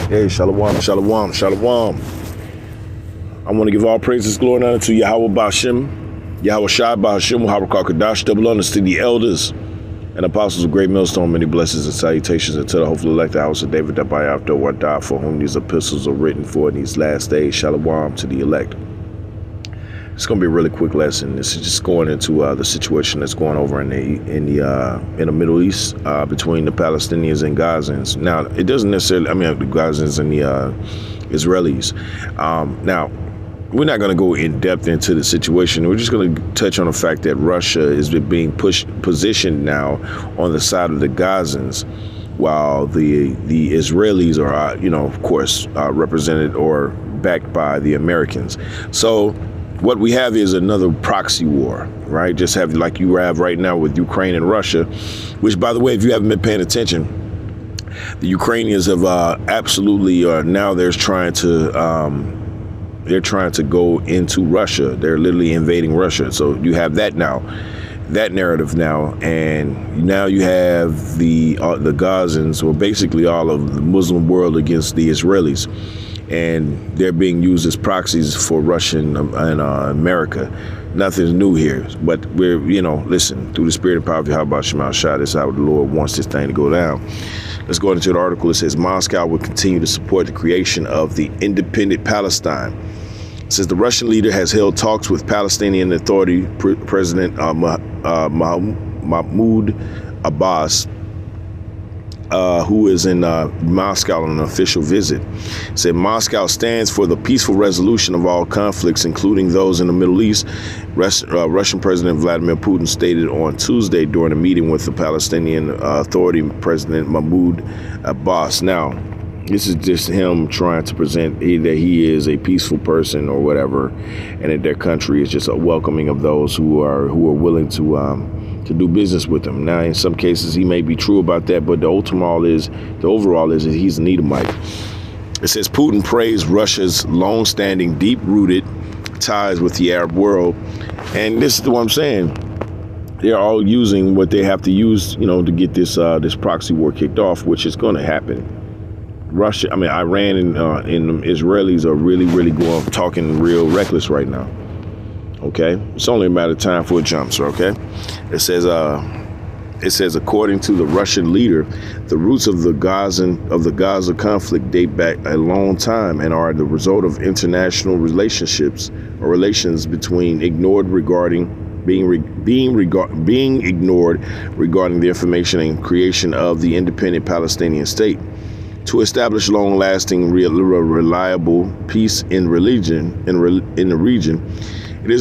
Hey, shalom, shalom, shalom. I want to give all praises, glory, and honor to Yahweh Ba'Shem, Yahweh Shai Ba'Shem, Harakah Kadash, double honors to the elders and apostles of Great Millstone, many blessings and salutations, and to the hopefully elect the house of David, that by after what died, for whom these epistles are written for in these last days. Shalom to the elect. It's going to be a really quick lesson. This is just going into the situation that's going over in the Middle East between the Palestinians and Gazans. Now, it doesn't necessarily, the Gazans and the Israelis. Now, we're not going to go in depth into the situation. We're just going to touch on the fact that Russia is being positioned now on the side of the Gazans, while the Israelis are, of course, represented or backed by the Americans. So what we have is another proxy war, right? Just have like you have right now with Ukraine and Russia, which, by the way, if you haven't been paying attention, the Ukrainians have absolutely now they're trying to go into Russia. They're literally invading Russia. So you have that now, that narrative now, and now you have the Gazans, or basically all of the Muslim world, against the Israelis. And they're being used as proxies for Russia and America. Nothing's new here, but we're, listen, through the spirit and power of Yahweh Shema Shai, this is how the Lord wants this thing to go down. Let's go into the article. It says, Moscow will continue to support the creation of the independent Palestine. It says the Russian leader has held talks with Palestinian Authority President Mahmoud Abbas, who is in Moscow on an official visit. Said Moscow stands for the peaceful resolution of all conflicts, including those in the Middle East. Russian President Vladimir Putin stated on Tuesday during a meeting with the Palestinian Authority President Mahmoud Abbas. Now, this is just him trying to present that he is a peaceful person or whatever, and that their country is just a welcoming of those who are willing to do business with him. Now, in some cases, he may be true about that, but the overall is that he's an Edomite. It says Putin praised Russia's long-standing, deep-rooted ties with the Arab world, and this is what I'm saying. They're all using what they have to use, to get this proxy war kicked off, which is going to happen. Iran and the Israelis are really, really talking real reckless right now. Okay, it's only a matter of time for a jump, sir. Okay, it says according to the Russian leader, the roots of the Gaza conflict date back a long time and are the result of international relations being ignored regarding the information and creation of the independent Palestinian state. To establish long-lasting, reliable peace in the region, it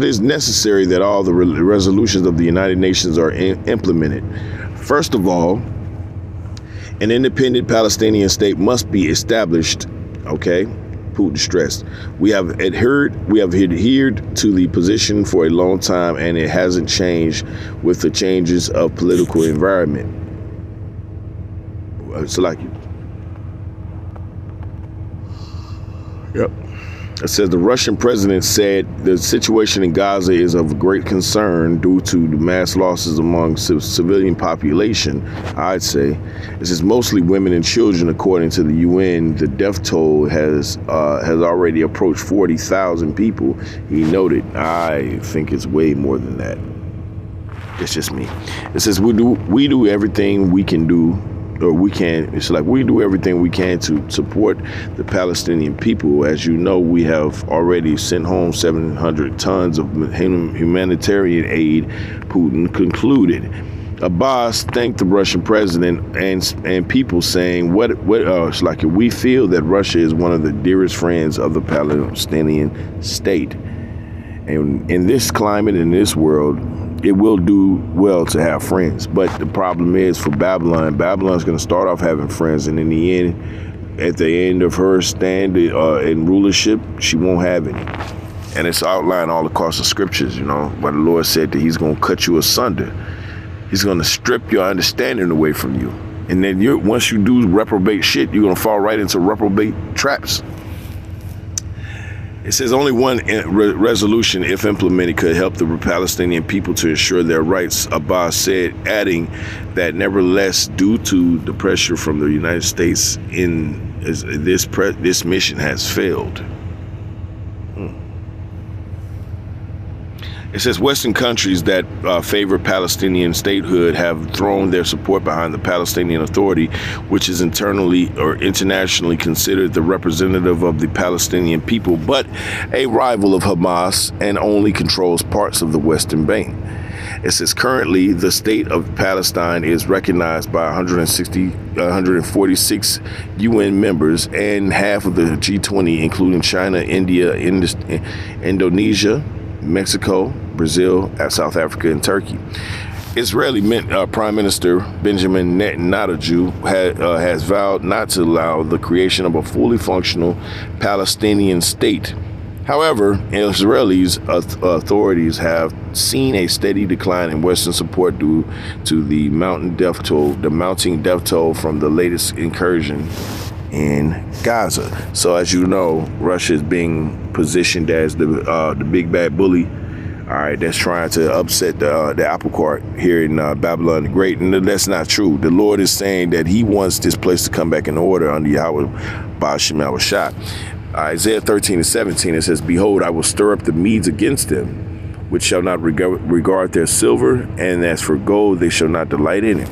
is necessary that all the resolutions of the United Nations are implemented. First of all, an independent Palestinian state must be established. Okay, Putin stressed. We have adhered to the position for a long time, and it hasn't changed with the changes of political environment. It's like you. Yep. It says the Russian president said the situation in Gaza is of great concern due to the mass losses among civilian population, I'd say. It says mostly women and children. According to the UN, the death toll has already approached 40,000 people. He noted, I think it's way more than that. It's just me. It says we do everything we can do. It's like we do everything we can to support the Palestinian people. As you know, we have already sent home 700 tons of humanitarian aid, Putin concluded. Abbas thanked the Russian president and people, saying, it's like we feel that Russia is one of the dearest friends of the Palestinian state. And in this climate, in this world, it will do well to have friends. But the problem is for Babylon's going to start off having friends, and in the end, at the end of her stand in rulership, she won't have any. And it's outlined all across the scriptures, where the Lord said that he's going to cut you asunder. He's going to strip your understanding away from you. And then once you do reprobate shit, you're going to fall right into reprobate traps. It says only one resolution, if implemented, could help the Palestinian people to ensure their rights, Abbas said, adding that nevertheless, due to the pressure from the United States, this mission has failed. It says Western countries that favor Palestinian statehood have thrown their support behind the Palestinian Authority, which is internally or internationally considered the representative of the Palestinian people, but a rival of Hamas and only controls parts of the Western Bank. It says currently the state of Palestine is recognized by 146 UN members and half of the G20, including China, India, Indonesia, Mexico, Brazil, South Africa, and Turkey. Israeli Prime Minister Benjamin Netanyahu has vowed not to allow the creation of a fully functional Palestinian state. However, Israelis authorities have seen a steady decline in Western support due to the mounting death toll from the latest incursion in Gaza. So as you know, Russia is being positioned as the big bad bully, all right, that's trying to upset the apple cart here in Babylon the Great. And that's not true. The Lord is saying that he wants this place to come back in order under Yahweh Ba'ashem Shah. Isaiah 13:17, it says, behold, I will stir up the Medes against them, which shall not regard their silver, and as for gold, they shall not delight in it.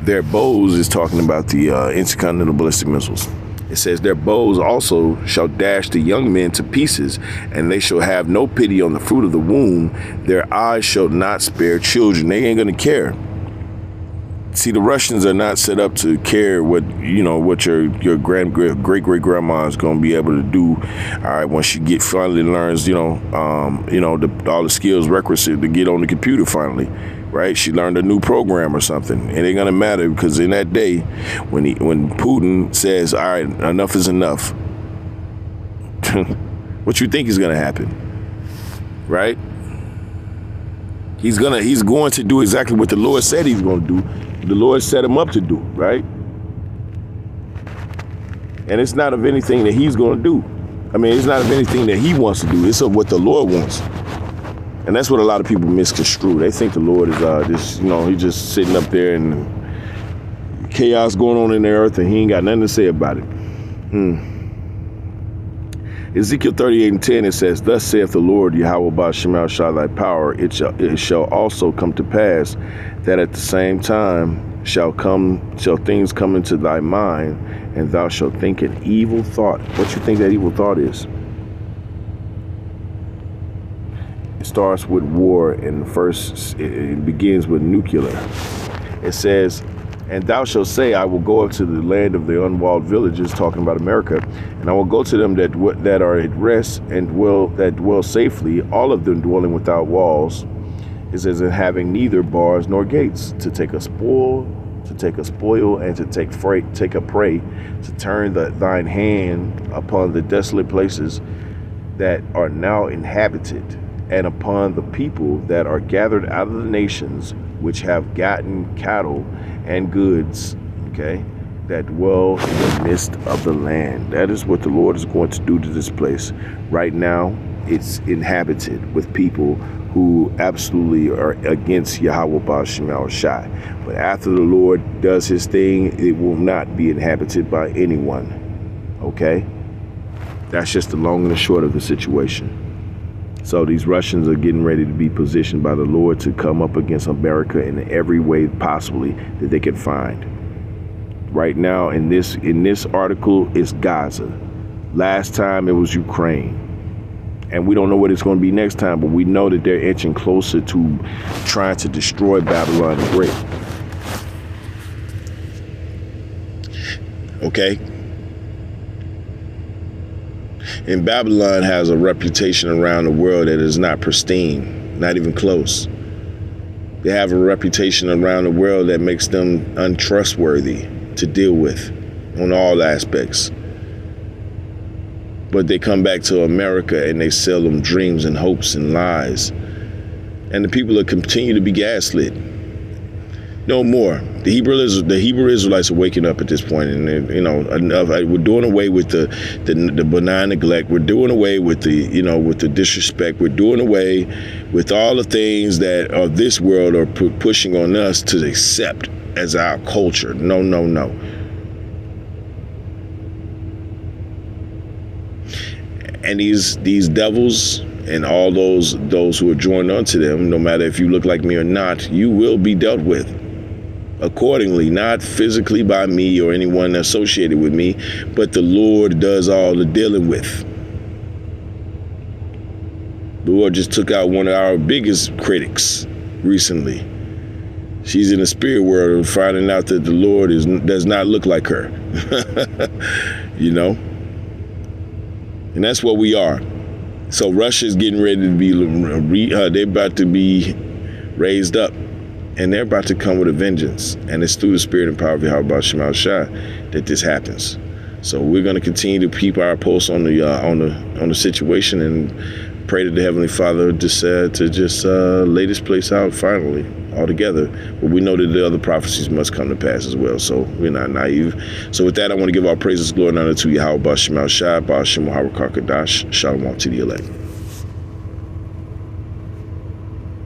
Their bows is talking about the intercontinental ballistic missiles. It says their bows also shall dash the young men to pieces, and they shall have no pity on the fruit of the womb. Their eyes shall not spare children. They ain't going to care. See, the Russians are not set up to care what your great grandma is going to be able to do. All right, when she finally learns, all the skills requisite to get on the computer finally. Right, she learned a new program or something. It ain't gonna matter, because in that day, when Putin says, "All right, enough is enough," what you think is gonna happen? Right? He's going to do exactly what the Lord said he's gonna do. The Lord set him up to do. Right? And it's not of anything that he's gonna do. I mean, it's not of anything that he wants to do. It's of what the Lord wants. And that's what a lot of people misconstrue. They think the Lord is he's just sitting up there and chaos going on in the earth and he ain't got nothing to say about it. Ezekiel 38:10, it says, thus saith the Lord, Yahweh Ba'ashem Shah, thy power, it shall also come to pass that at the same time shall things come into thy mind, and thou shalt think an evil thought. What you think that evil thought is? It starts with war, and it begins with nuclear. It says, and thou shalt say, I will go up to the land of the unwalled villages, talking about America, and I will go to them that are at rest and dwell safely, all of them dwelling without walls. It says, and having neither bars nor gates, to take a spoil, and to take a prey, to turn thine hand upon the desolate places that are now inhabited, and upon the people that are gathered out of the nations, which have gotten cattle and goods, okay, that dwell in the midst of the land. That is what the Lord is going to do to this place. Right now, it's inhabited with people who absolutely are against Yahweh Ba'ashem Shah. But after the Lord does his thing, it will not be inhabited by anyone, okay? That's just the long and the short of the situation. So these Russians are getting ready to be positioned by the Lord to come up against America in every way possibly that they can find. Right now in this article, it's Gaza. Last time it was Ukraine. And we don't know what it's going to be next time, but we know that they're inching closer to trying to destroy Babylon the Great. Okay? And Babylon has a reputation around the world that is not pristine, not even close. They have a reputation around the world that makes them untrustworthy to deal with on all aspects. But they come back to America and they sell them dreams and hopes and lies. And the people will continue to be gaslit. No more. The Hebrew Israelites are waking up at this point, and we're doing away with the benign neglect. We're doing away with the disrespect. We're doing away with all the things that of this world are pushing on us to accept as our culture. No, no, no. And these devils and all those who are joined unto them, no matter if you look like me or not, you will be dealt with accordingly, not physically by me or anyone associated with me, but the Lord does all the dealing with. The Lord just took out one of our biggest critics recently. She's in the spirit world finding out that the Lord does not look like her. And that's what we are. So Russia's getting ready to be, they're about to be raised up. And they're about to come with a vengeance. And it's through the spirit and power of Yahweh Shema Shai that this happens. So we're going to continue to keep our pulse on the situation and pray to the Heavenly Father to lay this place out finally altogether. But we know that the other prophecies must come to pass as well. So we're not naive. So with that, I want to give all praises, glory, and honor to Yahweh Shema Shai, Ba'ashem Muharakakadash, Shalom to the elect.